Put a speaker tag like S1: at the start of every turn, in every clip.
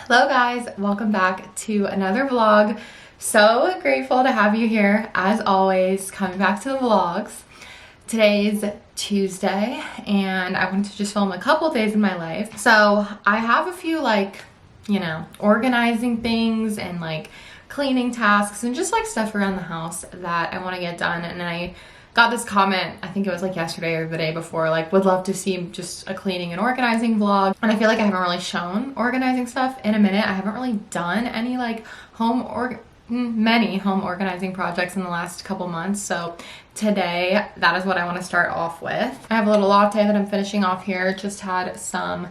S1: Hello guys, welcome back to another vlog. So grateful to have you here as always, coming back to the vlogs. Today's Tuesday and I wanted to just film a couple days in my life. So I have a few organizing things and cleaning tasks and just stuff around the house that I want to get done. And I got this comment, I think it was yesterday or the day before, would love to see just a cleaning and organizing vlog. And I feel like I haven't really shown organizing stuff in a minute. I haven't really done any many home organizing projects in the last couple months. So today, that is what I want to start off with. I have a little latte that I'm finishing off here. Just had some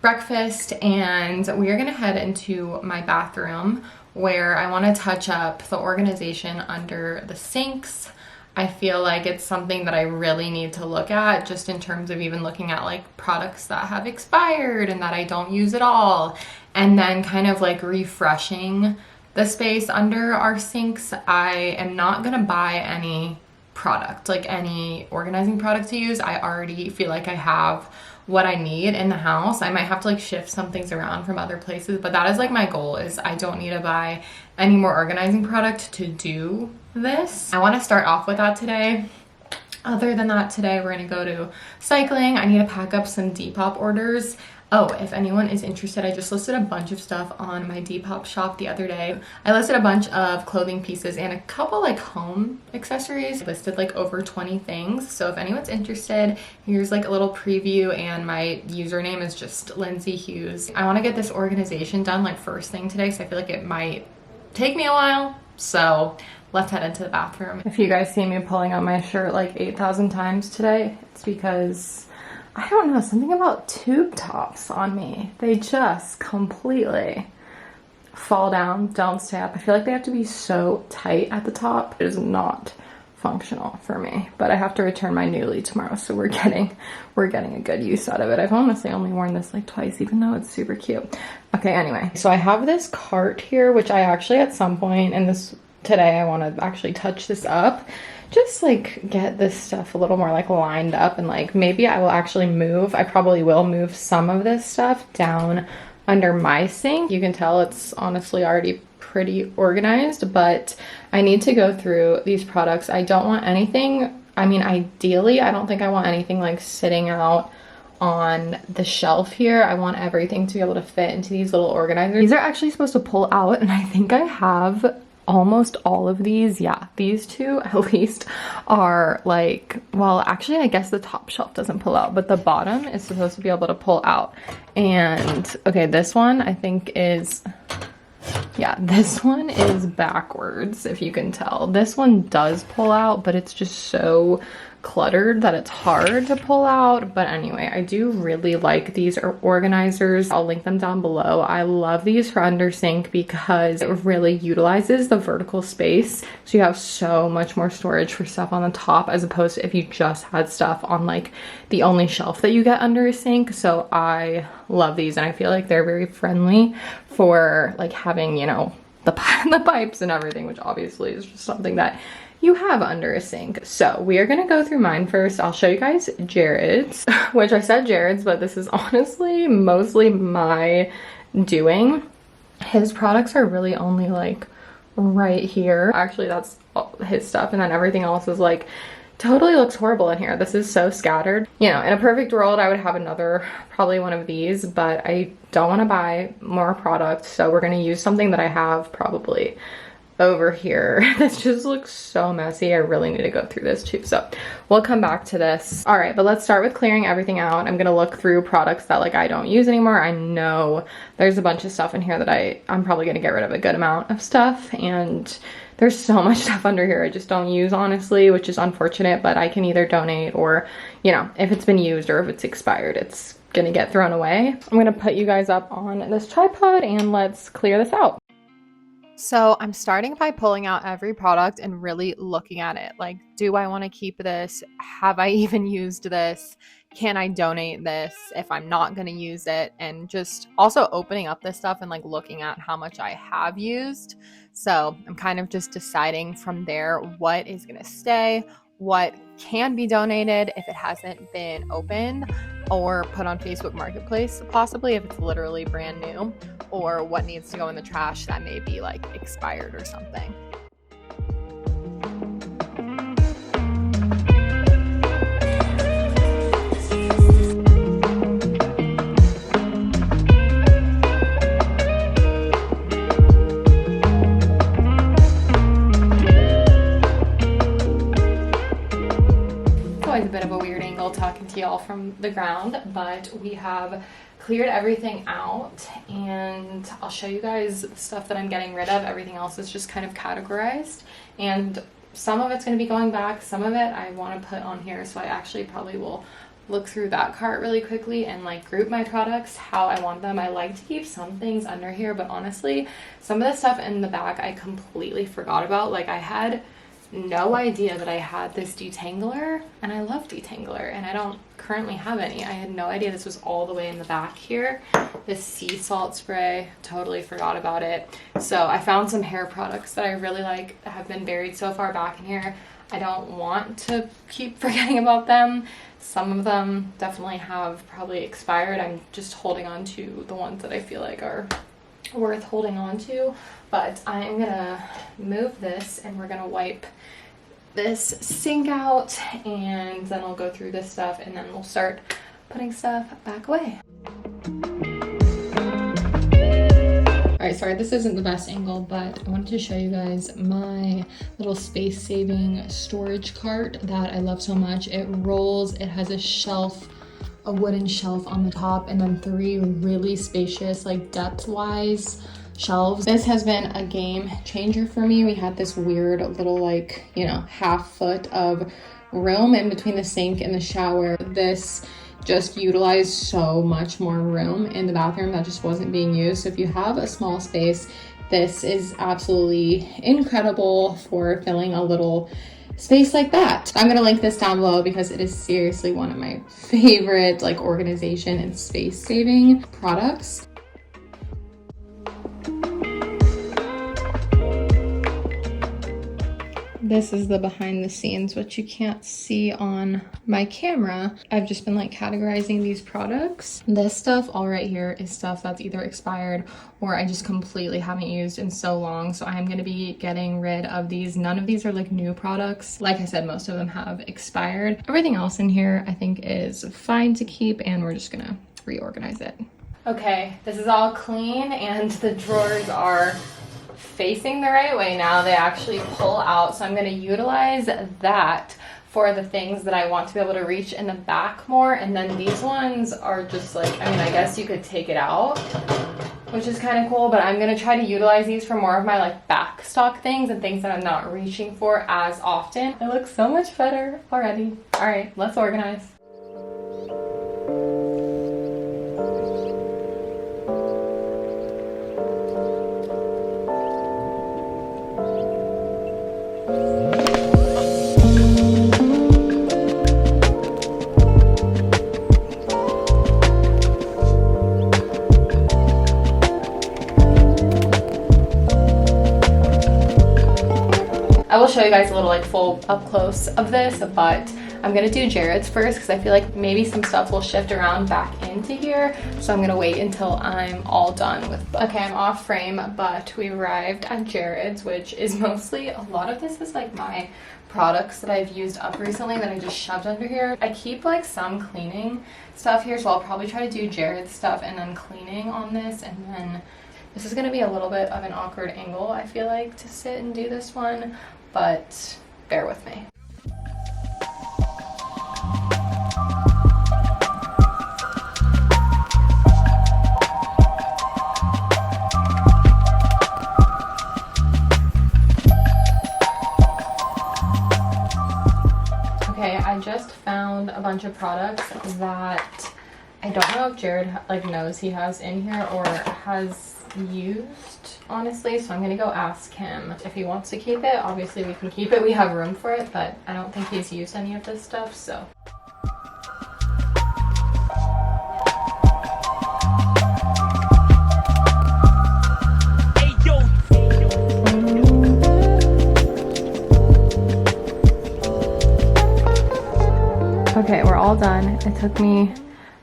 S1: breakfast and we are gonna head into my bathroom where I want to touch up the organization under the sinks. I feel like it's something that I really need to look at, just in terms of even looking at products that have expired and that I don't use at all, and then kind of refreshing the space under our sinks. I am not gonna buy any product, any organizing product to use. I already feel like I have what I need in the house. I might have to shift some things around from other places, but that is my goal, is I don't need to buy any more organizing product to do this. I want to start off with that today. Other than that, today we're going to go to cycling. I need to pack up some Depop orders. Oh, if anyone is interested, I just listed a bunch of stuff on my Depop shop the other day. I listed a bunch of clothing pieces and a couple home accessories. I listed over 20 things. So if anyone's interested, here's a little preview, and my username is just Lindsey Hughes. I want to get this organization done first thing today, so I feel like it might take me a while. So let's head into the bathroom. If you guys see me pulling out my shirt 8,000 times today, it's because I don't know, something about tube tops on me. They just completely fall down, don't stay up. I feel like they have to be so tight at the top. It is not functional for me, but I have to return my Newly tomorrow, so we're getting a good use out of it. I've honestly only worn this twice, even though it's super cute. Okay, anyway, so I have this cart here, which I actually at some point in this today, I want to actually touch this up. Just get this stuff a little more lined up, and maybe I will actually move. I probably will move some of this stuff down under my sink. You can tell it's honestly already pretty organized, but I need to go through these products. I don't want anything, ideally, I don't think I want anything sitting out on the shelf here. I want everything to be able to fit into these little organizers. These are actually supposed to pull out, and I think I have almost all of these. Yeah, these two at least are well, actually I guess the top shelf doesn't pull out, but the bottom is supposed to be able to pull out. And okay, this one I think is, yeah, this one is backwards, if you can tell. This one does pull out, but it's just so cluttered that it's hard to pull out. But anyway, I do really like these organizers. I'll link them down below. I love these for under sink because it really utilizes the vertical space, so you have so much more storage for stuff on the top, as opposed to if you just had stuff on the only shelf that you get under a sink. So I love these, and I feel like they're very friendly for having the pipes and everything, which obviously is just something that you have under a sink. So we are gonna go through mine first. I'll show you guys Jared's, which I said Jared's, but this is honestly mostly my doing. His products are really only right here. Actually, that's all his stuff, and then everything else is totally looks horrible in here. This is so scattered. In a perfect world, I would have another, probably one of these, but I don't want to buy more products, so we're gonna use something that I have probably over here. This just looks so messy. I really need to go through this too, so we'll come back to this. All right, but let's start with clearing everything out. I'm gonna look through products that I don't use anymore. I know there's a bunch of stuff in here that I'm probably gonna get rid of a good amount of stuff, and there's so much stuff under here I just don't use, honestly, which is unfortunate, but I can either donate or, if it's been used or if it's expired, it's gonna get thrown away. I'm gonna put you guys up on this tripod and let's clear this out. So I'm starting by pulling out every product and really looking at it. Do I want to keep this? Have I even used this? Can I donate this if I'm not going to use it? And just also opening up this stuff and looking at how much I have used. So I'm kind of just deciding from there what is going to stay, what can be donated if it hasn't been opened or put on Facebook Marketplace, possibly if it's literally brand new, or what needs to go in the trash that may be like expired or something. A bit of a weird angle talking to y'all from the ground, but we have cleared everything out and I'll show you guys the stuff that I'm getting rid of. Everything else is just kind of categorized, and some of it's going to be going back, some of it I want to put on here, so I actually probably will look through that cart really quickly and like group my products how I want them. I like to keep some things under here, but honestly some of the stuff in the back I completely forgot about. Like I had no idea that I had this detangler, and I love detangler, and I don't currently have any. I had no idea this was all the way in the back here. This sea salt spray, totally forgot about it. So I found some hair products that I really like that have been buried so far back in here. I don't want to keep forgetting about them. Some of them definitely have probably expired. I'm just holding on to the ones that I feel like are worth holding on to. But I'm gonna move this and we're gonna wipe this sink out, and then I'll go through this stuff and then we'll start putting stuff back away. Alright, sorry this isn't the best angle, but I wanted to show you guys my little space-saving storage cart that I love so much. It rolls, it has a shelf, a wooden shelf on the top, and then 3 really spacious, like depth-wise shelves. This has been a game changer for me. We had this weird little like, you know, half foot of room in between the sink and the shower. This just utilized so much more room in the bathroom that just wasn't being used. So if you have a small space, this is absolutely incredible for filling a little space like that. I'm gonna link this down below because it is seriously one of my favorite like organization and space saving products. This is the behind the scenes, which you can't see on my camera. I've just been like categorizing these products. This stuff all right here is stuff that's either expired or I just completely haven't used in so long. So I'm gonna be getting rid of these. None of these are like new products. Like I said, most of them have expired. Everything else in here I think is fine to keep, and we're just gonna reorganize it. Okay, this is all clean and the drawers are facing the right way now. They actually pull out, so I'm going to utilize that for the things that I want to be able to reach in the back more. And then these ones are just like, I mean, I guess you could take it out, which is kind of cool, but I'm going to try to utilize these for more of my like back stock things and things that I'm not reaching for as often. It looks so much better already. All right, let's organize. I will show you guys a little like full up close of this, but I'm gonna do Jared's first because I feel like maybe some stuff will shift around back into here. So I'm gonna wait until I'm all done with. Okay, I'm off frame, but we arrived at Jared's, which is mostly, a lot of this is like my products that I've used up recently that I just shoved under here. I keep like some cleaning stuff here, so I'll probably try to do Jared's stuff and then cleaning on this, and then this is gonna be a little bit of an awkward angle, I feel like, to sit and do this one, but bear with me. Okay, I just found a bunch of products that I don't know if Jared like knows he has in here or has used, honestly, so I'm gonna go ask him if he wants to keep it. Obviously we can keep it, we have room for it, but I don't think he's used any of this stuff, so. Okay, we're all done. It took me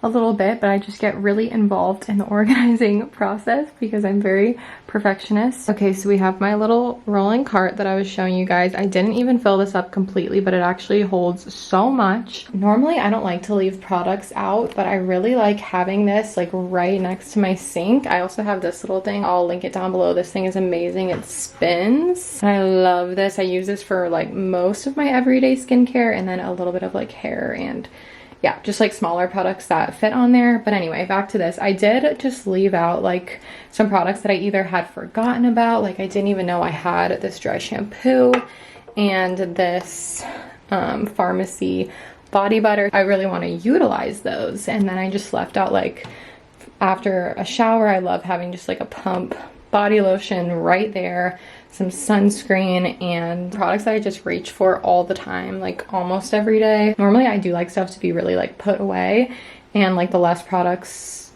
S1: a little bit, but I just get really involved in the organizing process because I'm very perfectionist. Okay, so we have my little rolling cart that I was showing you guys. I didn't even fill this up completely, but it actually holds so much. Normally I don't like to leave products out, but I really like having this like right next to my sink. I also have this little thing. I'll link it down below. This thing is amazing. It spins. And I love this. I use this for like most of my everyday skincare and then a little bit of like hair and yeah, just like smaller products that fit on there. But anyway, back to this. I did just leave out like some products that I either had forgotten about, like I didn't even know I had this dry shampoo and this pharmacy body butter. I really want to utilize those. And then I just left out like after a shower, I love having just like a pump body lotion right there, some sunscreen, and products that I just reach for all the time, like almost every day. Normally I do like stuff to be really like put away, and like the less products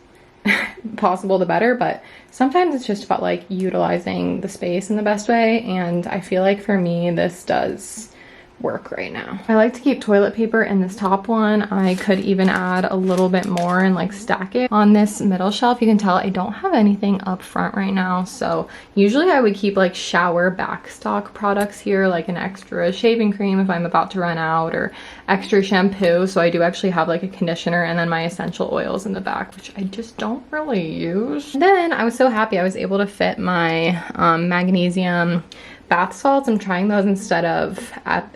S1: possible the better, but sometimes it's just about like utilizing the space in the best way, and I feel like for me this does work right now. I like to keep toilet paper in this top one. I could even add a little bit more and like stack it on this middle shelf. You can tell I don't have anything up front right now, so usually I would keep like shower backstock products here, like an extra shaving cream if I'm about to run out, or extra shampoo. So I do actually have like a conditioner and then my essential oils in the back, which I just don't really use. Then I was so happy I was able to fit my magnesium bath salts. I'm trying those instead of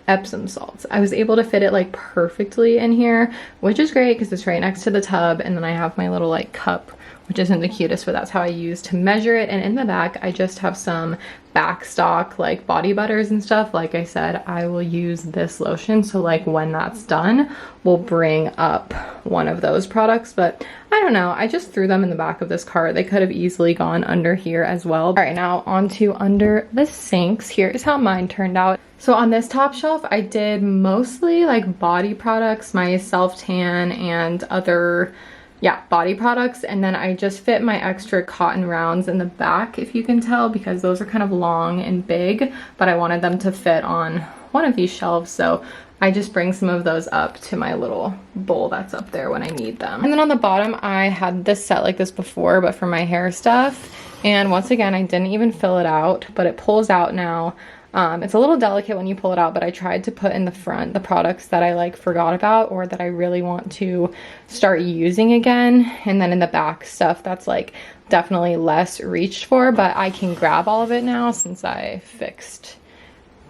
S1: Epsom salts. I was able to fit it like perfectly in here, which is great because it's right next to the tub, and then I have my little like cup, which isn't the cutest, but that's how I use to measure it. And in the back I just have some backstock like body butters and stuff. Like I said, I will use this lotion, so like when that's done we'll bring up one of those products, but I don't know, I just threw them in the back of this cart. They could have easily gone under here as well. All right, now onto under the sinks. Here is how mine turned out. So on this top shelf I did mostly like body products, my self tan and other body products, and then I just fit my extra cotton rounds in the back, if you can tell, because those are kind of long and big, but I wanted them to fit on one of these shelves, so I just bring some of those up to my little bowl that's up there when I need them. And then on the bottom I had this set like this before, but for my hair stuff, and once again I didn't even fill it out, but it pulls out now. It's a little delicate when you pull it out, but I tried to put in the front the products that I like forgot about or that I really want to start using again, and then in the back stuff that's like definitely less reached for, but I can grab all of it now since I fixed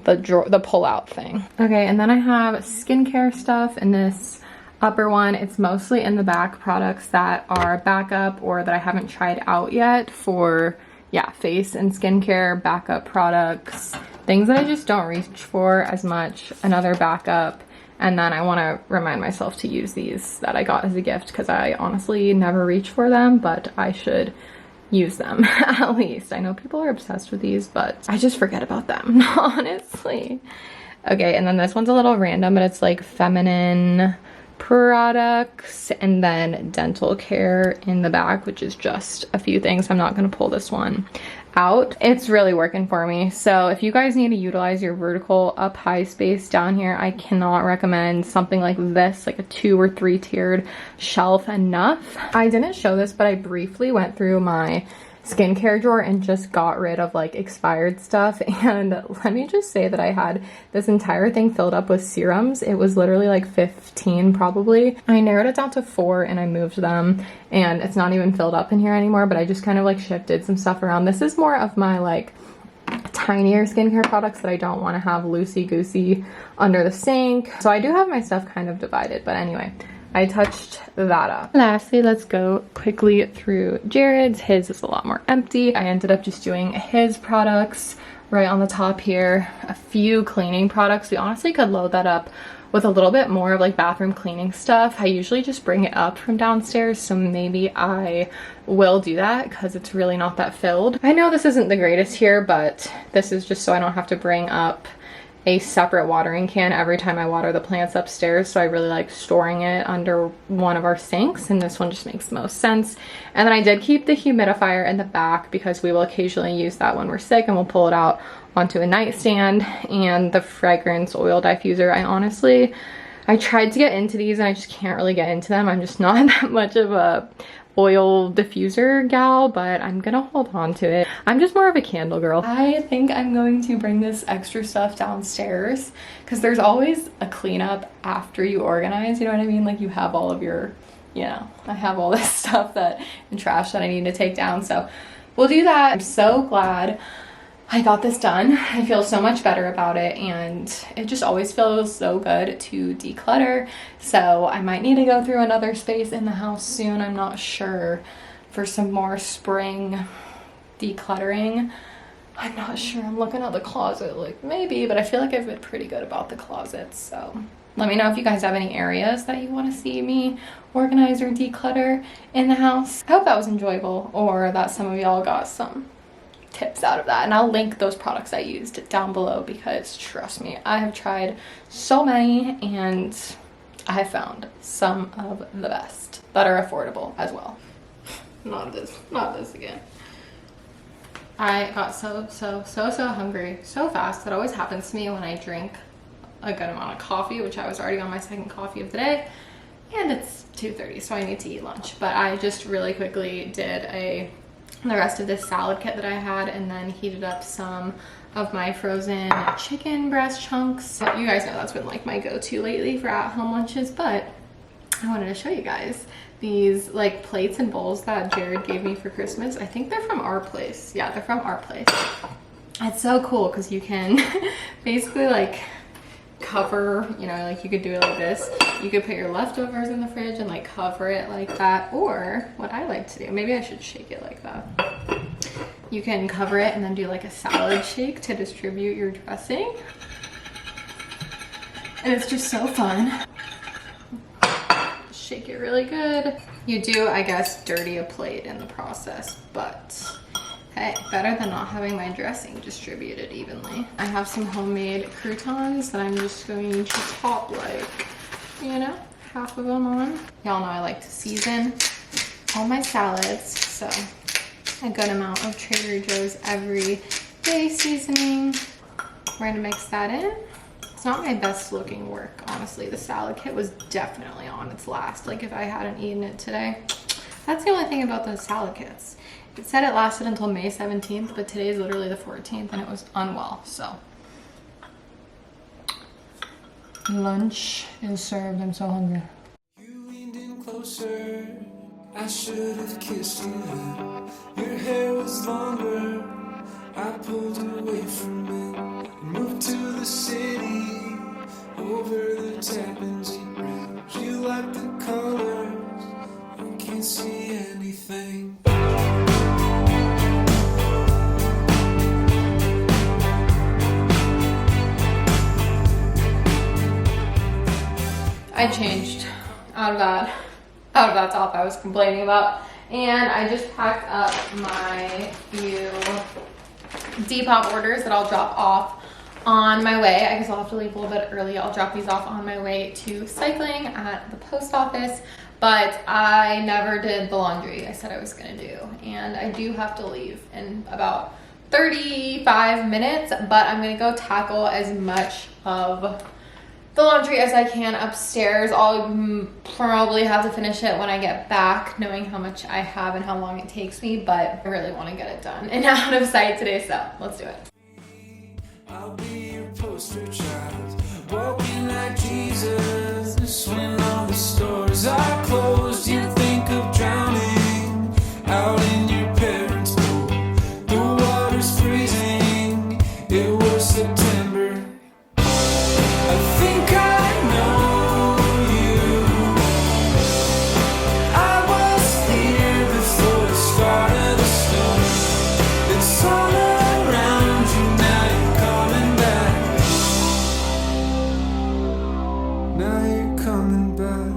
S1: the pull out thing. Okay, and then I have skincare stuff in this upper one. It's mostly in the back products that are backup or that I haven't tried out yet for face and skincare backup products, things that I just don't reach for as much. Another backup, and then I want to remind myself to use these that I got as a gift because I honestly never reach for them, but I should use them at least. I know people are obsessed with these, but I just forget about them, honestly. Okay, and then this one's a little random, but it's like feminine products and then dental care in the back, which is just a few things. I'm not going to pull this one out. It's really working for me. So if you guys need to utilize your vertical up high space down here, I cannot recommend something like this, like a 2 or 3 tiered shelf enough. I didn't show this, but I briefly went through my skincare drawer and just got rid of like expired stuff, and let me just say that I had this entire thing filled up with serums. It was literally like 15 probably. I narrowed it down to 4 and I moved them, and it's not even filled up in here anymore, but I just kind of like shifted some stuff around. This is more of my like tinier skincare products that I don't want to have loosey-goosey under the sink, so I do have my stuff kind of divided. But anyway, I touched that up. Lastly, let's go quickly through Jared's. His is a lot more empty. I ended up just doing his products right on the top here. A few cleaning products. We honestly could load that up with a little bit more of like bathroom cleaning stuff. I usually just bring it up from downstairs, so maybe I will do that because it's really not that filled. I know this isn't the greatest here, but this is just so I don't have to bring up a separate watering can every time I water the plants upstairs, so I really like storing it under one of our sinks, and this one just makes the most sense. And then I did keep the humidifier in the back because we will occasionally use that when we're sick, and we'll pull it out onto a nightstand. And the fragrance oil diffuser, I honestly I tried to get into these and I just can't really get into them. I'm just not that much of a oil diffuser gal, but I'm gonna hold on to it. I'm just more of a candle girl. I think I'm going to bring this extra stuff downstairs because there's always a cleanup after you organize, you know what I mean? Like you have all of your, you know, I have all this stuff and trash that I need to take down. So we'll do that. I'm so glad I got this done. I feel so much better about it, and it just always feels so good to declutter. So I might need to go through another space in the house soon. I'm not sure, for some more spring decluttering. I'm not sure. I'm looking at the closet, like maybe, but I feel like I've been pretty good about the closet. So let me know if you guys have any areas that you want to see me organize or declutter in the house. I hope that was enjoyable, or that some of y'all got some tips out of that, and I'll link those products I used down below because trust me, I have tried so many and I have found some of the best that are affordable as well. Not this again. I got so hungry so fast. That always happens to me when I drink a good amount of coffee, which I was already on my second coffee of the day, and it's 2:30, so I need to eat lunch. But I just really quickly did the rest of this salad kit that I had, and then heated up some of my frozen chicken breast chunks. You guys know that's been like my go-to lately for at-home lunches, but I wanted to show you guys these like plates and bowls that Jared gave me for Christmas. I think they're from Our Place. Yeah, they're from Our Place. It's so cool because you can basically like cover, you know, like you could do it like this. You could put your leftovers in the fridge and like cover it like that, or what I like to do, maybe I should shake it like that. You can cover it and then do like a salad shake to distribute your dressing, and it's just so fun. Shake it really good. You do, I guess, dirty a plate in the process, but hey, better than not having my dressing distributed evenly. I have some homemade croutons that I'm just going to top, like, you know, half of them on. Y'all know I like to season all my salads, so a good amount of Trader Joe's everyday seasoning. We're gonna mix that in. It's not my best looking work, honestly. The salad kit was definitely on its last. Like if I hadn't eaten it today. That's the only thing about those salad kits. It said it lasted until May 17th, but today is literally the 14th and it was unwell, so. Lunch is served, I'm so hungry.
S2: You leaned in closer, I should have kissed you. Your hair was longer, I pulled away from it. Moved to the city, over the Tappan Zee Bridge. You like the colors, I can't see anything.
S1: I changed out of that top I was complaining about, and I just packed up my few Depop orders that I'll drop off on my way. I guess I'll have to leave a little bit early. I'll drop these off on my way to cycling at the post office, but I never did the laundry I said I was gonna do, and I do have to leave in about 35 minutes, but I'm gonna go tackle as much of the laundry as I can upstairs. I'll probably have to finish it when I get back, knowing how much I have and how long it takes me, but I really want to get it done and out of sight today, so let's do it.
S2: I'll be your poster child, walking like Jesus. When all the stores are closed, you think of drowning out in your parents' pool. The water's freezing, it was September. I think I know you. I was here before the start of the storm. It's all around you, now you're coming back. Now you're coming back.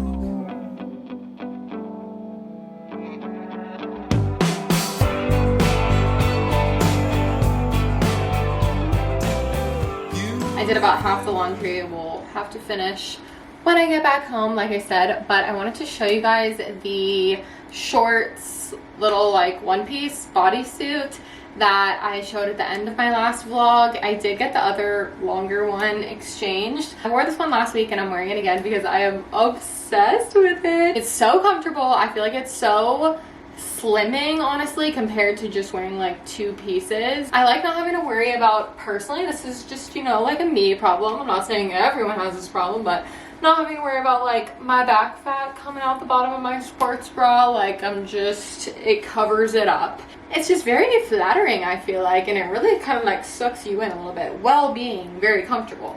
S1: I did about half the laundry. We'll have to finish when I get back home, like I said, but I wanted to show you guys the shorts, little like one-piece bodysuit that I showed at the end of my last vlog. I did get the other longer one exchanged. I wore this one last week and I'm wearing it again because I am obsessed with it. It's so comfortable. I feel like it's so slimming, honestly, compared to just wearing like 2 pieces. I like not having to worry about, personally, this is just, you know, like a me problem. I'm not saying everyone has this problem, but not having to worry about like my back fat coming out the bottom of my sports bra. Like it covers it up. It's just very flattering, I feel like, and it really kind of like sucks you in a little bit while being very comfortable.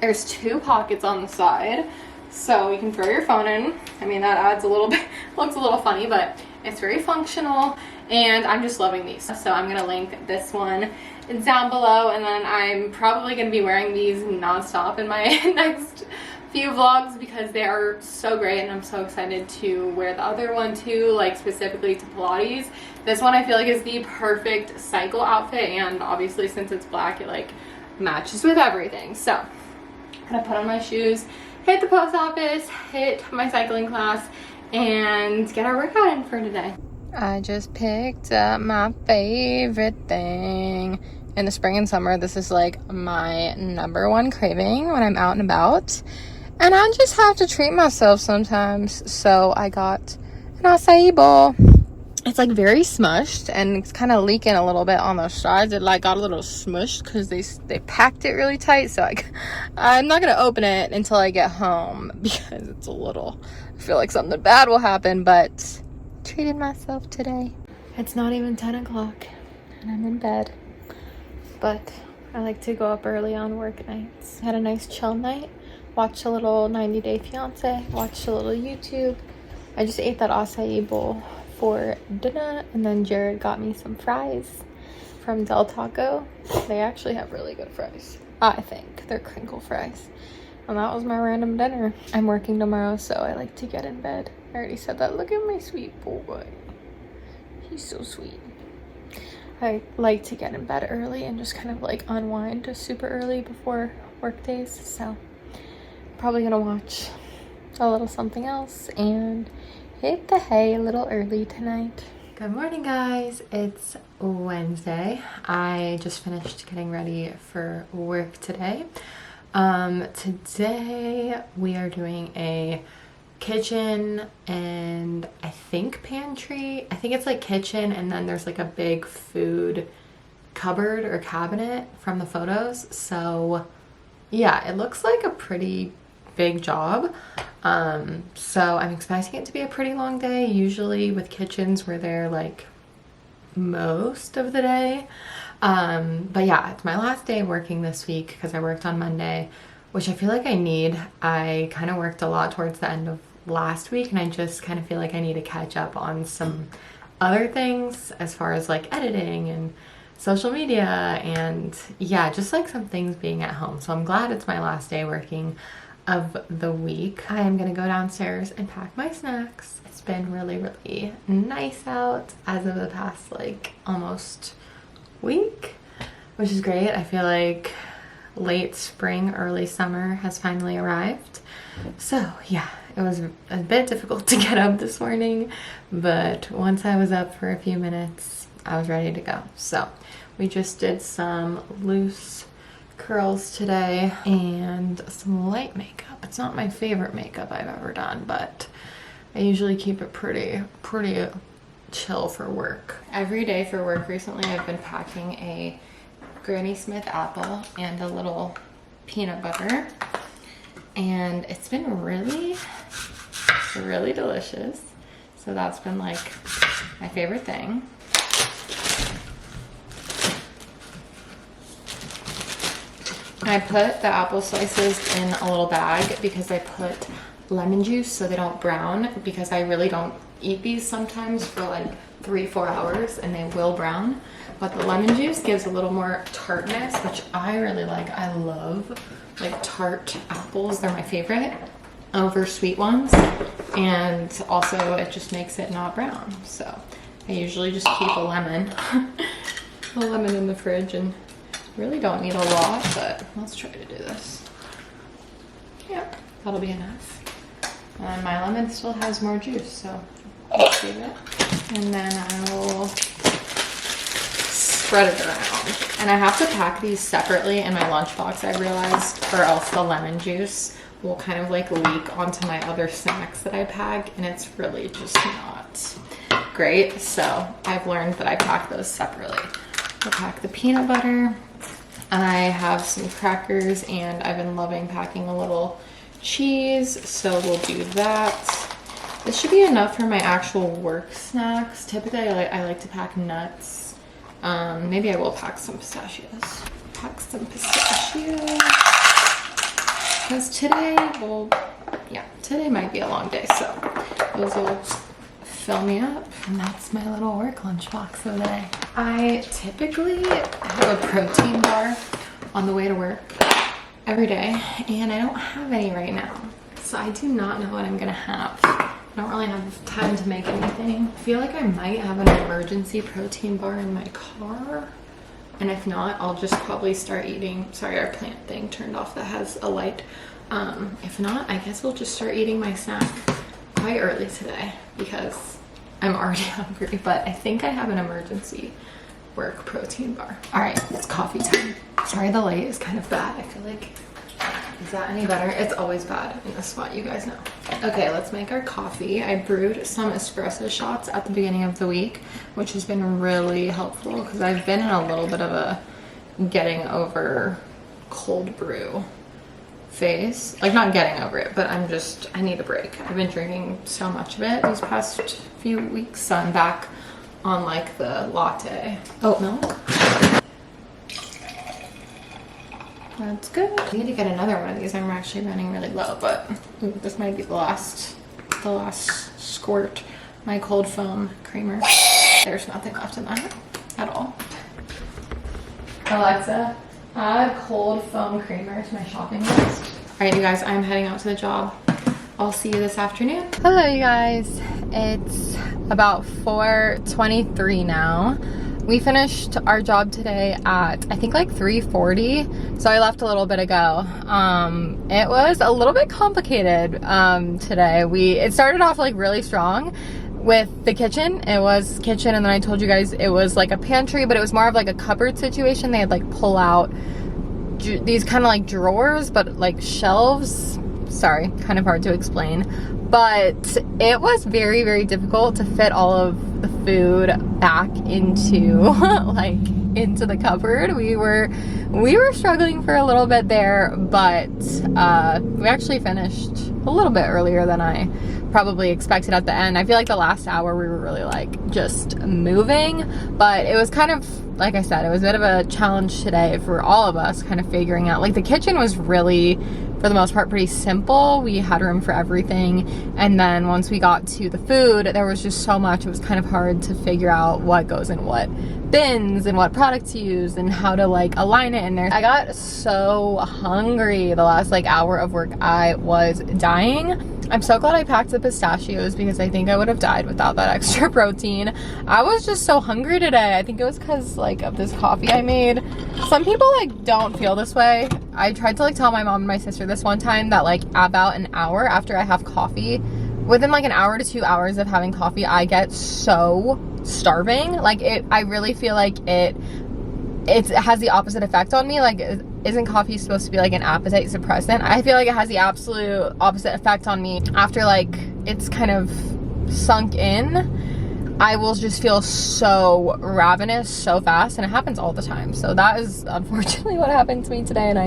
S1: There's 2 pockets on the side, so you can throw your phone in. I mean, that adds a little bit, looks a little funny, but it's very functional, and I'm just loving these. So I'm gonna link this one down below, and then I'm probably gonna be wearing these nonstop in my next few vlogs because they are so great, and I'm so excited to wear the other one too, like specifically to Pilates. This one I feel like is the perfect cycle outfit, and obviously since it's black, it like matches with everything. So I'm gonna put on my shoes, hit the post office, hit my cycling class, and get our workout in for today. I just picked up my favorite thing. In the spring and summer, this is like my #1 craving when I'm out and about. And I just have to treat myself sometimes. So I got an acai bowl. It's like very smushed and it's kind of leaking a little bit on the sides. It like got a little smushed because they packed it really tight. So I'm not going to open it until I get home because it's a little, I feel like something bad will happen, but treated myself today. It's not even 10 o'clock and I'm in bed, but I like to go up early on work nights. Had a nice chill night. Watched a little 90 Day Fiance, watched a little YouTube. I just ate that acai bowl for dinner, and then Jared got me some fries from Del Taco. They actually have really good fries. I think they're crinkle fries. And that was my random dinner. I'm working tomorrow, so I like to get in bed. I already said that. Look at my sweet boy. He's so sweet. I like to get in bed early and just kind of like unwind just super early before work days. So probably gonna watch a little something else and hit the hay a little early tonight. Good morning, guys. It's Wednesday. I just finished getting ready for work today. Today we are doing a kitchen and I think pantry. I think it's like kitchen, and then there's like a big food cupboard or cabinet from the photos. So yeah, it looks like a pretty big job. So I'm expecting it to be a pretty long day. Usually with kitchens we're there like most of the day. But yeah, it's my last day working this week because I worked on Monday, which I feel like I need. I kind of worked a lot towards the end of last week, and I just kind of feel like I need to catch up on some other things as far as like editing and social media, and yeah, just like some things being at home. So I'm glad it's my last day working of the week. I am gonna go downstairs and pack my snacks. It's been really, really nice out as of the past like almost week, which is great. I feel like late spring, early summer has finally arrived. So yeah, it was a bit difficult to get up this morning, but once I was up for a few minutes, I was ready to go. So we just did some loose curls today and some light makeup. It's not my favorite makeup I've ever done, but I usually keep it pretty chill for work. Every day for work recently I've been packing a Granny Smith apple and a little peanut butter, and it's been really delicious. So that's been like my favorite thing. I put the apple slices in a little bag because I put lemon juice so they don't brown, because I really don't eat these sometimes for like 3-4 hours and they will brown. But the lemon juice gives a little more tartness, which I really like. I love like tart apples. They're my favorite over sweet ones. And also it just makes it not brown. So I usually just keep a lemon in the fridge, and really don't need a lot, but let's try to do this. Yep, that'll be enough. And my lemon still has more juice, so let's save it. And then I will spread it around. And I have to pack these separately in my lunchbox, I realized, or else the lemon juice will kind of like leak onto my other snacks that I pack, and it's really just not great. So I've learned that I pack those separately. I'll pack the peanut butter. I have some crackers, and I've been loving packing a little cheese, so we'll do that. This should be enough for my actual work snacks. Typically, I like to pack nuts. Maybe I will pack some pistachios. Pack some pistachios. Because today, well, yeah, today might be a long day, so those will fill me up. And that's my little work lunchbox for the day. I typically have a protein bar on the way to work every day, and I don't have any right now. So I do not know what I'm gonna have. I don't really have time to make anything. I feel like I might have an emergency protein bar in my car. And if not, I'll just probably start eating. Sorry, our plant thing turned off that has a light. If not, I guess we'll just start eating my snack quite early today because I'm already hungry. But I think I have an emergency work protein bar. All right, it's coffee time. Sorry, the light is kind of bad. I feel like, is that any better? It's always bad in this spot, you guys know. Okay, let's make our coffee. I brewed some espresso shots at the beginning of the week, which has been really helpful because I've been in a little bit of a getting over cold brew phase. Like, not getting over it, but I need a break. I've been drinking so much of it these past few weeks, so I'm back on like the latte oat milk. That's good. I need to get another one of these. I'm actually running really low, but this might be the last squirt. My cold foam creamer. There's nothing left in that at all. Alexa, add cold foam creamer to my shopping list. All right, you guys, I'm heading out to the job. I'll see you this afternoon. Hello, you guys. It's about 4:23 now. We finished our job today at, I think, like 3:40, so I left a little bit ago. It was a little bit complicated today. It started off like really strong with the kitchen. It was kitchen, and then I told you guys it was like a pantry, but it was more of like a cupboard situation. They had like pull out these kind of like drawers, but like shelves. Sorry, kind of hard to explain. But it was very, very difficult to fit all of the food back into into the cupboard. We were struggling for a little bit there, but we actually finished a little bit earlier than I probably expected at the end. I feel like the last hour we were really like just moving, but it was kind of, like I said, it was a bit of a challenge today for all of us, kind of figuring out, like, the kitchen was really, for the most part, pretty simple. We had room for everything, and then once we got to the food, there was just so much. It was kind of hard to figure out what goes in what bins and what products to use and how to like align it in there. I got so hungry the last like hour of work. I was dying. I'm so glad I packed the pistachios because I think I would have died without that extra protein. I was just so hungry today. I think it was because like of this coffee I made. Some people like don't feel this way. I tried to like tell my mom and my sister this one time that like about an hour after I have coffee, within like an hour to 2 hours of having coffee, I get so starving. Like I really feel like it has the opposite effect on me. Like, isn't coffee supposed to be like an appetite suppressant? I feel like it has the absolute opposite effect on me. After like it's kind of sunk in, I will just feel so ravenous so fast, and it happens all the time. So that is unfortunately what happened to me today, and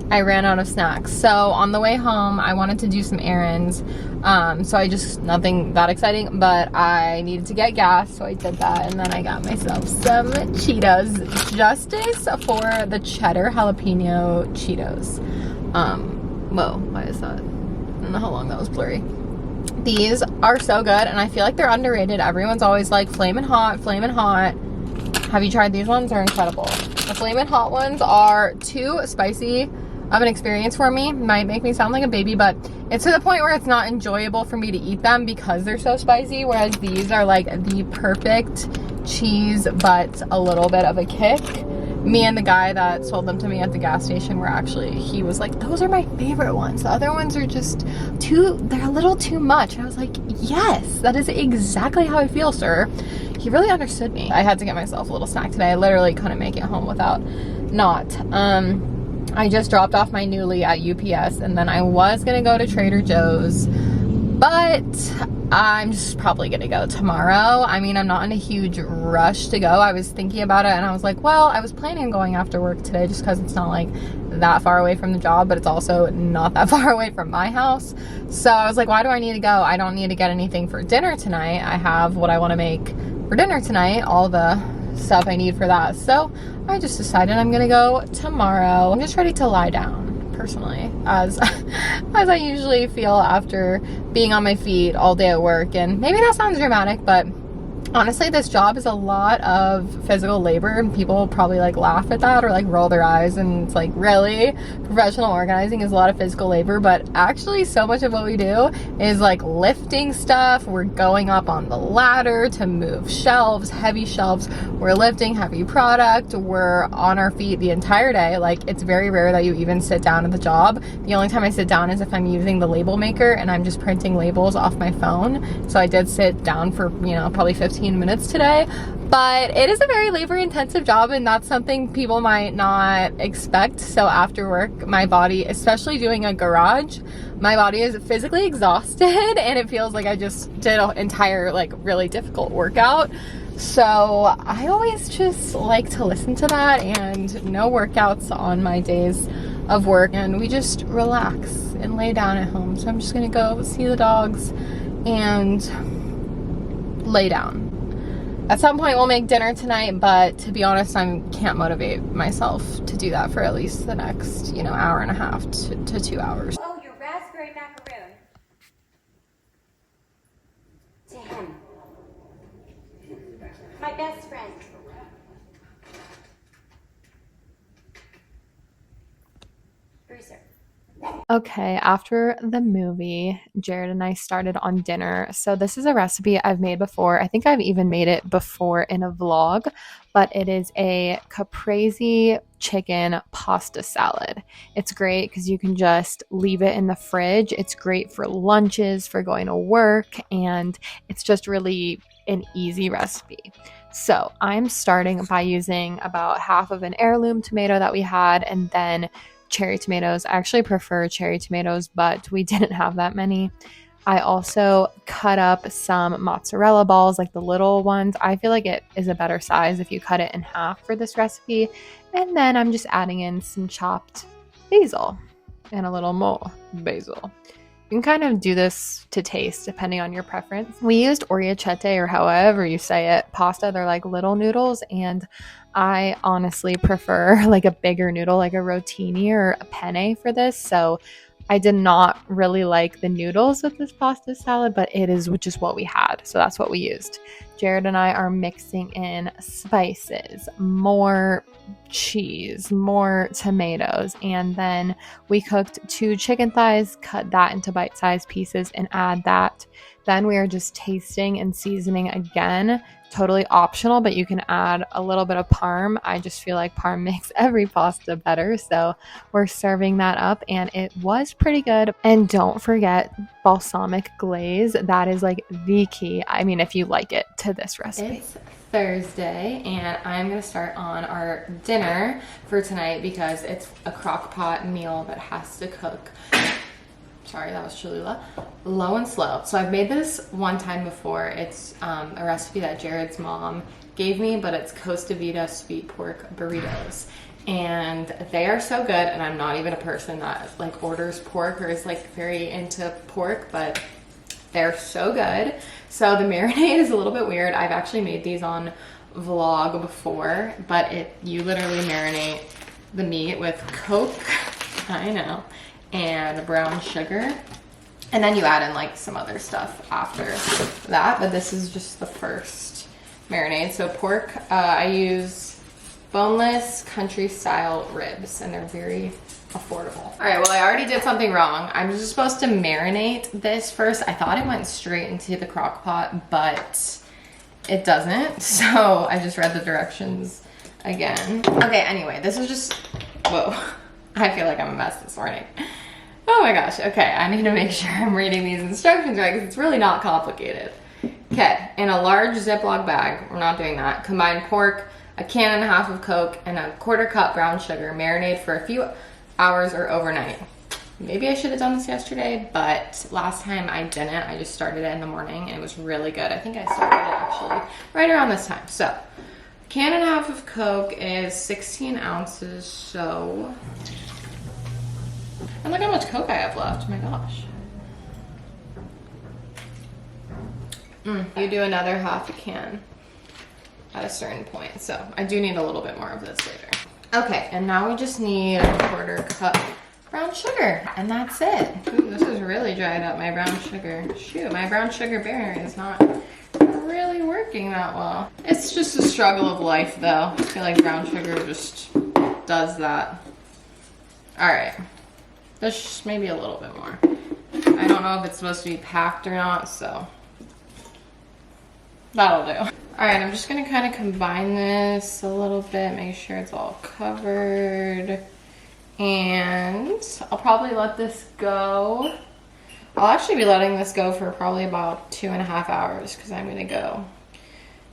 S1: I ran out of snacks. So on the way home, I wanted to do some errands. So I just, nothing that exciting, but I needed to get gas, so I did that, and then I got myself some Cheetos, justice for the cheddar jalapeno Cheetos. Whoa, why is that? I don't know how long that was blurry. These are so good, and I feel like they're underrated. Everyone's always like flamin' hot, flamin' hot. Have you tried these ones? They're incredible. The flamin' hot ones are too spicy of an experience for me. Might make me sound like a baby, but it's to the point where it's not enjoyable for me to eat them because they're so spicy, whereas these are like the perfect cheese but a little bit of a kick me and the guy that sold them to me at the gas station were actually, he was like, those are my favorite ones. The other ones are just they're a little too much. And I was like, yes, that is exactly how I feel, sir. He really understood me. I had to get myself a little snack today. I literally couldn't make it home without not. I just dropped off my Newly at UPS, and then I was gonna go to Trader Joe's, but I'm just probably gonna go tomorrow. I mean, I'm not in a huge rush to go. I was thinking about it and I was like, well, I was planning on going after work today just because it's not like that far away from the job, but it's also not that far away from my house. So I was like, why do I need to go? I don't need to get anything for dinner tonight. I have what I want to make for dinner tonight, all the stuff I need for that. So I just decided I'm gonna go tomorrow. I'm just ready to lie down, personally, as I usually feel after being on my feet all day at work. And maybe that sounds dramatic, but honestly, this job is a lot of physical labor, and people probably like laugh at that or like roll their eyes, and it's like, really? Professional organizing is a lot of physical labor, but actually so much of what we do is like lifting stuff. We're going up on the ladder to move shelves, heavy shelves. We're lifting heavy product. We're on our feet the entire day. Like, it's very rare that you even sit down at the job. The only time I sit down is if I'm using the label maker and I'm just printing labels off my phone. So I did sit down for, you know, probably 15 minutes today, but it is a very labor intensive job, and that's something people might not expect. So after work, my body, especially doing a garage, my body is physically exhausted and it feels like I just did an entire like really difficult workout. So I always just like to listen to that, and no workouts on my days of work, and we just relax and lay down at home. So I'm just gonna go see the dogs and lay down. At some point we'll make dinner tonight, but to be honest, I can't motivate myself to do that for at least the next, you know, hour and a half to 2 hours.
S3: Oh, your raspberry macaroon. To him. My best friend. Bruiser.
S1: Okay, after the movie, Jared and I started on dinner. So this is a recipe I've made before. I think I've even made it before in a vlog, but it is a caprese chicken pasta salad. It's great because you can just leave it in the fridge. It's great for lunches, for going to work, and it's just really an easy recipe. So I'm starting by using about half of an heirloom tomato that we had, and then cherry tomatoes. I actually prefer cherry tomatoes, but we didn't have that many. I also cut up some mozzarella balls, like the little ones. I feel like it is a better size if you cut it in half for this recipe. And then I'm just adding in some chopped basil and a little more basil. You can kind of do this to taste depending on your preference. We used orecchiette, or however you say it, pasta. They're like little noodles, and I honestly prefer like a bigger noodle, like a rotini or a penne for this. So I did not really like the noodles with this pasta salad, but it is just what we had. So that's what we used. Jared and I are mixing in spices, more cheese, more tomatoes, and then we cooked 2 chicken thighs, cut that into bite-sized pieces and add that. Then we are just tasting and seasoning again. Totally optional, but you can add a little bit of parm. I just feel like parm makes every pasta better. So we're serving that up, and it was pretty good. And don't forget balsamic glaze. That is like the key. I mean, if you like it, to this recipe. It's Thursday, and I'm gonna start on our dinner for tonight because it's a crock pot meal that has to cook. Sorry, that was Cholula. Low and slow. So I've made this one time before. It's a recipe that Jared's mom gave me, but it's Costa Vida sweet pork burritos. And they are so good, and I'm not even a person that like orders pork or is like very into pork, but they're so good. So the marinade is a little bit weird. I've actually made these on vlog before, but you literally marinate the meat with Coke, I know, and brown sugar, and then you add in like some other stuff after that, but this is just the first marinade. So pork, I use boneless country style ribs, and they're very affordable. All right, well, I already did something wrong. I'm just supposed to marinate this first. I thought it went straight into the crock pot, but it doesn't. So I just read the directions again. Okay, anyway, this is just, whoa. I feel like I'm a mess this morning. Oh my gosh, okay, I need to make sure I'm reading these instructions right because it's really not complicated. Okay, in a large Ziploc bag, we're not doing that, combine pork, a can and a half of Coke, and a 1/4 cup brown sugar. Marinate for a few hours or overnight. Maybe I should have done this yesterday, but last time I didn't. I just started it in the morning and it was really good. I think I started it actually right around this time. So, can and a half of Coke is 16 ounces, so... And look how much Coke I have left, oh my gosh. You do another half a can at a certain point, so I do need a little bit more of this later. Okay, and now we just need a 1/4 cup brown sugar, and that's it. Ooh, this is really dried up, my brown sugar. Shoot, my brown sugar bearing is not really working that well. It's just a struggle of life though. I feel like brown sugar just does that. All right, just maybe a little bit more. I don't know if it's supposed to be packed or not, so that'll do. All right, I'm just gonna kind of combine this a little bit, make sure it's all covered. And I'll probably let this go. I'll actually be letting this go for probably about 2.5 hours because I'm gonna go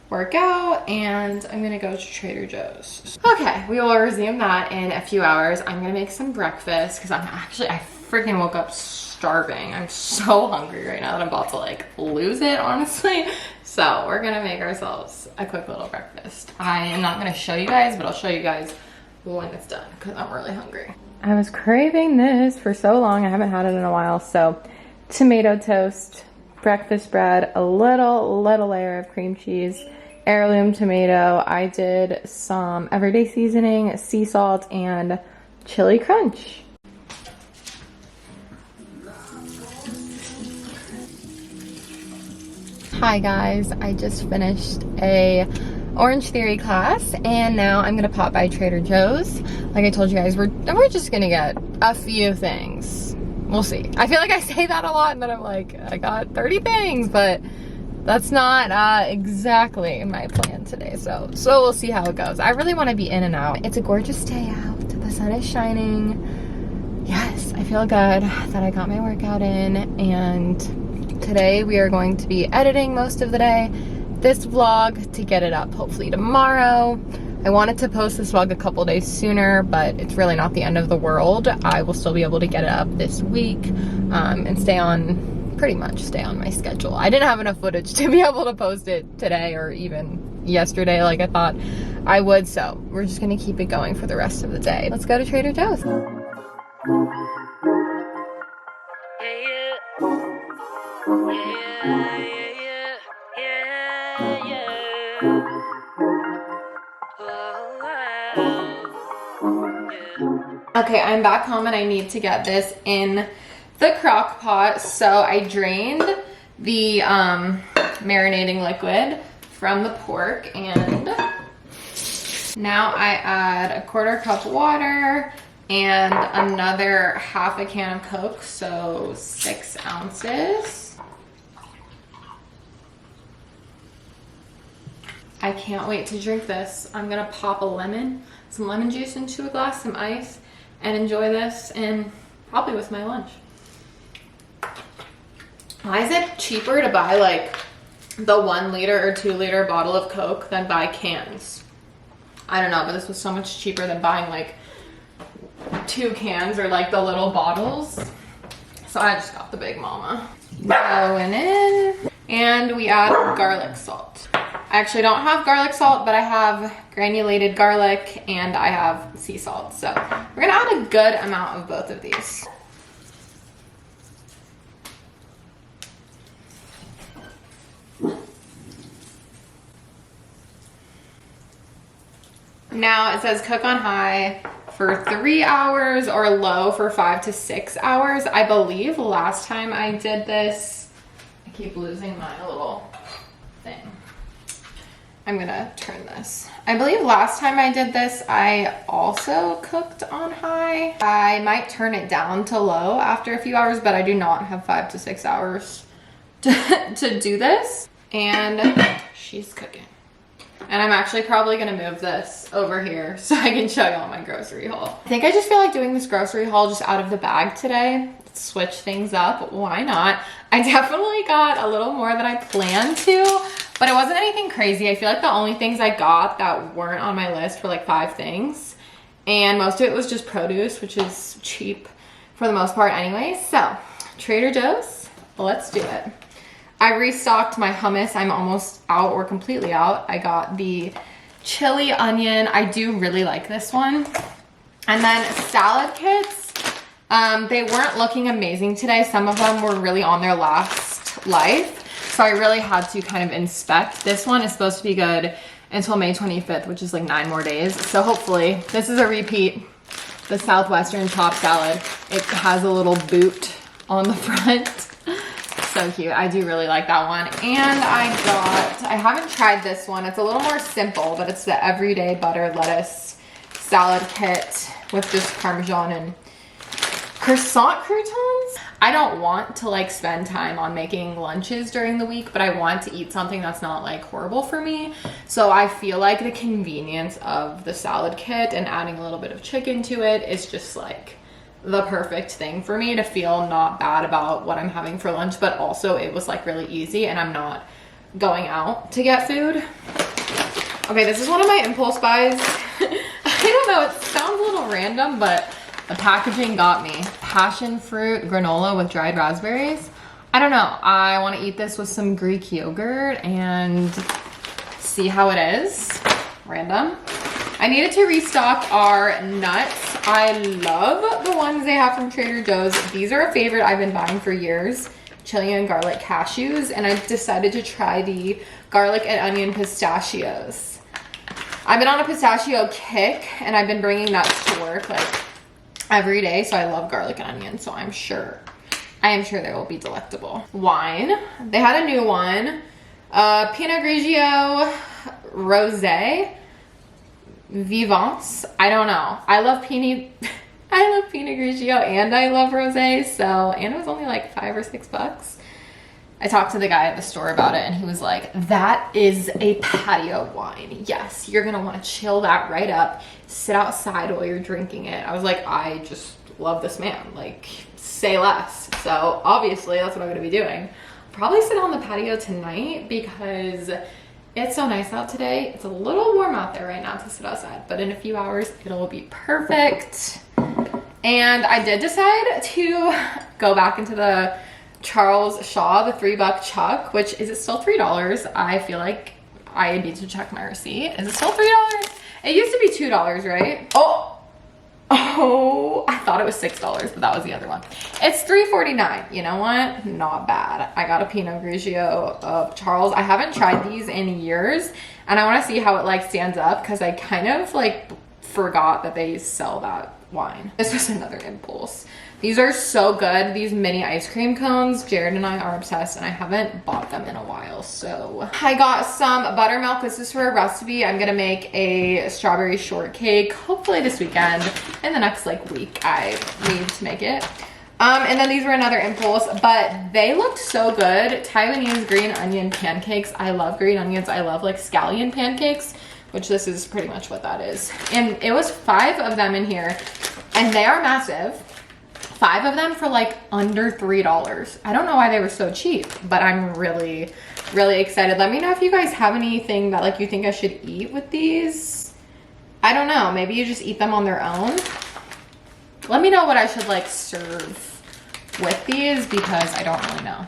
S1: work out and I'm gonna go to Trader Joe's. Okay, we will resume that in a few hours. I'm gonna make some breakfast because I freaking woke up starving. I'm so hungry right now that I'm about to like lose it, honestly. So we're gonna make ourselves a quick little breakfast. I am not gonna show you guys, but I'll show you guys when it's done because I'm really hungry. I was craving this for so long. I haven't had it in a while. So tomato toast, breakfast bread, a little layer of cream cheese, heirloom tomato. I did some everyday seasoning, sea salt, and chili crunch. Hi guys, I just finished a Orange Theory class and now I'm gonna pop by Trader Joe's. Like I told you guys, we're just gonna get a few things. We'll see. I feel like I say that a lot and then I'm like, I got 30 things, but that's not exactly my plan today. So we'll see how it goes. I really want to be in and out. It's a gorgeous day out. The sun is shining. Yes, I feel good that I got my workout in, and today we are going to be editing most of the day. This vlog to get it up hopefully tomorrow. I wanted to post this vlog a couple days sooner, but it's really not the end of the world. I will still be able to get it up this week and pretty much stay on my schedule. I didn't have enough footage to be able to post it today or even yesterday like I thought I would, so we're just gonna keep it going for the rest of the day. Let's go to Trader Joe's. Okay, I'm back home and I need to get this in the crock pot. So I drained the marinating liquid from the pork, and now I add a 1/4 cup water and another half a can of Coke, so 6 ounces. I can't wait to drink this. I'm gonna pop some lemon juice into a glass, some ice, and enjoy this, and probably with my lunch. Why is it cheaper to buy like the 1 liter or 2 liter bottle of Coke than buy cans? I don't know, but this was so much cheaper than buying like 2 cans or like the little bottles. So I just got the big mama. Going in, and we add garlic salt. I actually don't have garlic salt, but I have granulated garlic and I have sea salt. So we're gonna add a good amount of both of these. Now it says cook on high for 3 hours or low for 5 to 6 hours. I believe last time I did this, I keep losing my little thing. I'm gonna turn this. I believe last time I did this, I also cooked on high. I might turn it down to low after a few hours, but I do not have 5 to 6 hours to do this. And she's cooking. And I'm actually probably gonna move this over here so I can show you all my grocery haul. I think I just feel like doing this grocery haul just out of the bag today. Switch things up, why not? I definitely got a little more than I planned to, but it wasn't anything crazy. I feel like the only things I got that weren't on my list were like 5 things. And most of it was just produce, which is cheap for the most part anyway. So, Trader Joe's, let's do it. I restocked my hummus. I'm almost out or completely out. I got the chili onion. I do really like this one. And then salad kits. They weren't looking amazing today. Some of them were really on their last life. So I really had to kind of inspect. This one is supposed to be good until May 25th, which is like 9 more days. So hopefully, this is a repeat. The Southwestern chopped salad. It has a little boot on the front. So cute. I do really like that one. And I haven't tried this one. It's a little more simple, but it's the everyday butter lettuce salad kit with just Parmesan and croissant croutons. I don't want to like spend time on making lunches during the week, but I want to eat something that's not like horrible for me. So I feel like the convenience of the salad kit and adding a little bit of chicken to it is just like the perfect thing for me to feel not bad about what I'm having for lunch, but also it was like really easy and I'm not going out to get food. Okay, this is one of my impulse buys. I don't know, it sounds a little random, but the packaging got me. Passion fruit granola with dried raspberries. I don't know. I want to eat this with some Greek yogurt and see how it is. Random. I needed to restock our nuts. I love the ones they have from Trader Joe's. These are a favorite I've been buying for years. Chili and garlic cashews. And I decided to try the garlic and onion pistachios. I've been on a pistachio kick and I've been bringing nuts to work like every day, so I love garlic and onion, so I am sure they will be delectable. Wine, they had a new one, Pinot Grigio Rosé Vivants. I don't know. I love Pinot Grigio and I love rosé, so, and it was only like $5 or $6. I talked to the guy at the store about it and he was like, that is a patio wine. Yes, you're gonna wanna chill that right up, sit outside while you're drinking it. I was like, I just love this man, like, say less. So obviously that's what I'm gonna be doing. Probably sit on the patio tonight because it's so nice out today. It's a little warm out there right now to sit outside, but in a few hours it'll be perfect. And I did decide to go back into the Charles Shaw, the $3 chuck, which is it still $3? I feel like I need to check my receipt. Is it still $3? It used to be $2, right? Oh, I thought it was $6, but that was the other one. It's $3.49. You know what? Not bad. I got a Pinot Grigio of Charles. I haven't tried these in years, and I want to see how it like stands up because I kind of like forgot that they sell that wine. This was another impulse. These are so good. These mini ice cream cones. Jared and I are obsessed and I haven't bought them in a while. So I got some buttermilk. This is for a recipe. I'm gonna make a strawberry shortcake, hopefully this weekend. In the next like week, I need to make it. And then these were another impulse, but they looked so good. Taiwanese green onion pancakes. I love green onions. I love like scallion pancakes, which this is pretty much what that is. And it was 5 of them in here and they are massive. 5 of them for like under $3. I don't know why they were so cheap, but I'm really, really excited. Let me know if you guys have anything that like you think I should eat with these. I don't know, maybe you just eat them on their own. Let me know what I should like serve with these because I don't really know.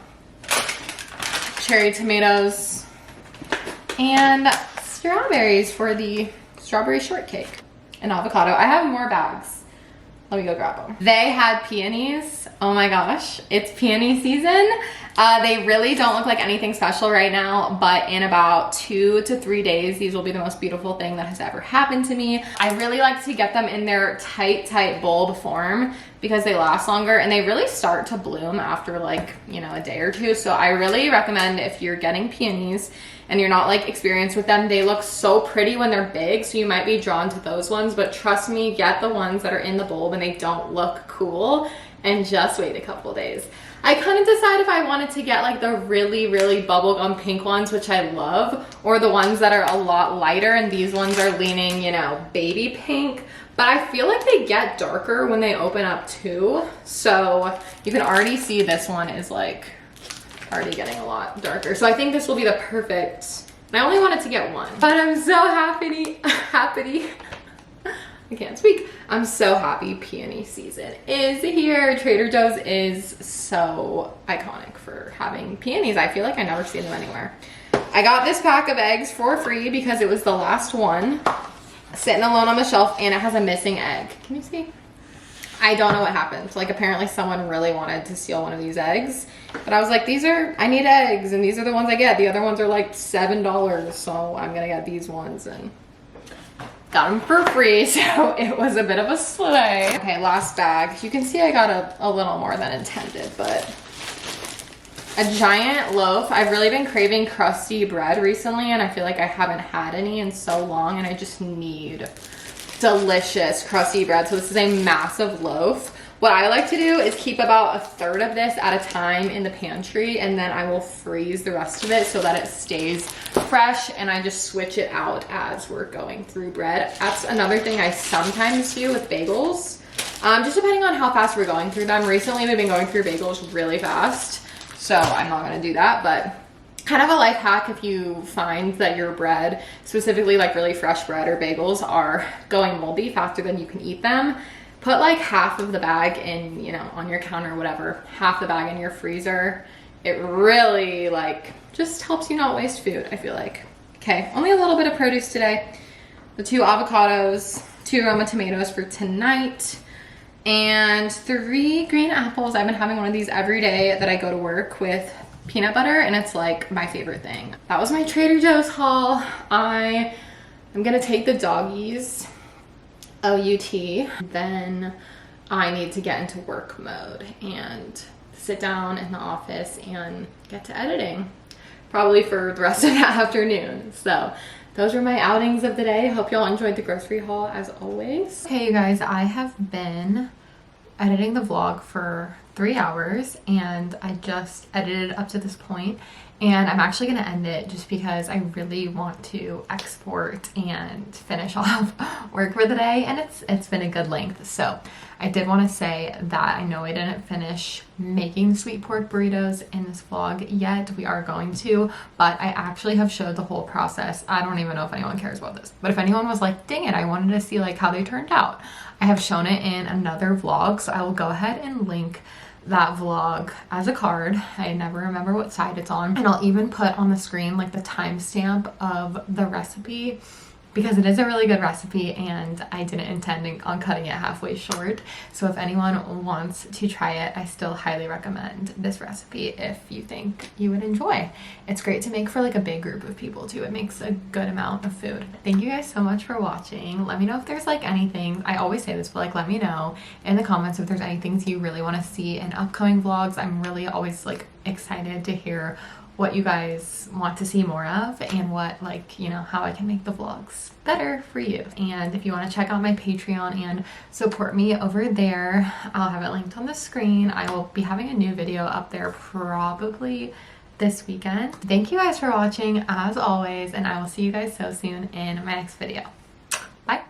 S1: Cherry tomatoes and strawberries for the strawberry shortcake and avocado. I have more bags. Let me go grab them. They had peonies. Oh my gosh, it's peony season. They really don't look like anything special right now, but in about 2 to 3 days, these will be the most beautiful thing that has ever happened to me. I really like to get them in their tight bulb form because they last longer and they really start to bloom after like, you know, a day or two. So I really recommend if you're getting peonies and you're not like experienced with them, they look so pretty when they're big, so you might be drawn to those ones, but trust me, get the ones that are in the bulb and they don't look cool and just wait a couple days. I couldn't decide if I wanted to get like the really, really bubblegum pink ones, which I love, or the ones that are a lot lighter, and these ones are leaning, you know, baby pink. But I feel like they get darker when they open up too. So you can already see this one is like already getting a lot darker. So I think this will be the perfect, I only wanted to get one, but I'm so happy. I can't speak. I'm so happy peony season is here. Trader Joe's is so iconic for having peonies. I feel like I never see them anywhere. I got this pack of eggs for free because it was the last one, sitting alone on the shelf, and it has a missing egg. Can you see? I don't know what happened. Like, apparently someone really wanted to steal one of these eggs, but I was like, I need eggs, and these are the ones I get. The other ones are like $7, so I'm gonna get these ones, and got them for free, so it was a bit of a slay. Okay, last bag. You can see I got a little more than intended, but a giant loaf. I've really been craving crusty bread recently, and I feel like I haven't had any in so long, and I just need delicious crusty bread. So this is a massive loaf. What I like to do is keep about 1/3 of this at a time in the pantry, and then I will freeze the rest of it so that it stays fresh, and I just switch it out as we're going through bread. That's another thing I sometimes do with bagels, just depending on how fast we're going through them. Recently we've been going through bagels really fast, so I'm not gonna do that, but kind of a life hack if you find that your bread, specifically like really fresh bread or bagels, are going moldy faster than you can eat them. Put like half of the bag in, you know, on your counter or whatever, half the bag in your freezer. It really like just helps you not waste food, I feel like. Okay, only a little bit of produce today. The 2 avocados, 2 Roma tomatoes for tonight, and 3 green apples. I've been having one of these every day that I go to work with peanut butter, and it's like my favorite thing. That was my Trader Joe's haul. I am gonna take the doggies OUT, then I need to get into work mode and sit down in the office and get to editing, probably for the rest of the afternoon. So those were my outings of the day. Hope y'all enjoyed the grocery haul as always. Okay, you guys, I have been editing the vlog for 3 hours, and I just edited up to this point, and I'm actually gonna end it just because I really want to export and finish off work for the day, and it's been a good length. So I did want to say that I know I didn't finish making sweet pork burritos in this vlog yet. We are going to, but I actually have showed the whole process. I don't even know if anyone cares about this, but if anyone was like, dang it, I wanted to see like how they turned out, I have shown it in another vlog, so I will go ahead and link that vlog as a card. I never remember what side it's on, and I'll even put on the screen like the timestamp of the recipe, because it is a really good recipe and I didn't intend on cutting it halfway short. So if anyone wants to try it, I still highly recommend this recipe if you think you would enjoy. It's great to make for like a big group of people too. It makes a good amount of food. Thank you guys so much for watching. Let me know if there's like anything, I always say this, but like let me know in the comments if there's any things you really want to see in upcoming vlogs. I'm really always like excited to hear what you guys want to see more of, and what, like, you know, how I can make the vlogs better for you. And if you want to check out my Patreon and support me over there, I'll have it linked on the screen. I will be having a new video up there probably this weekend. Thank you guys for watching as always, and I will see you guys so soon in my next video. Bye.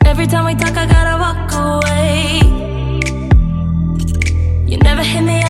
S4: Every time we talk, I gotta walk away.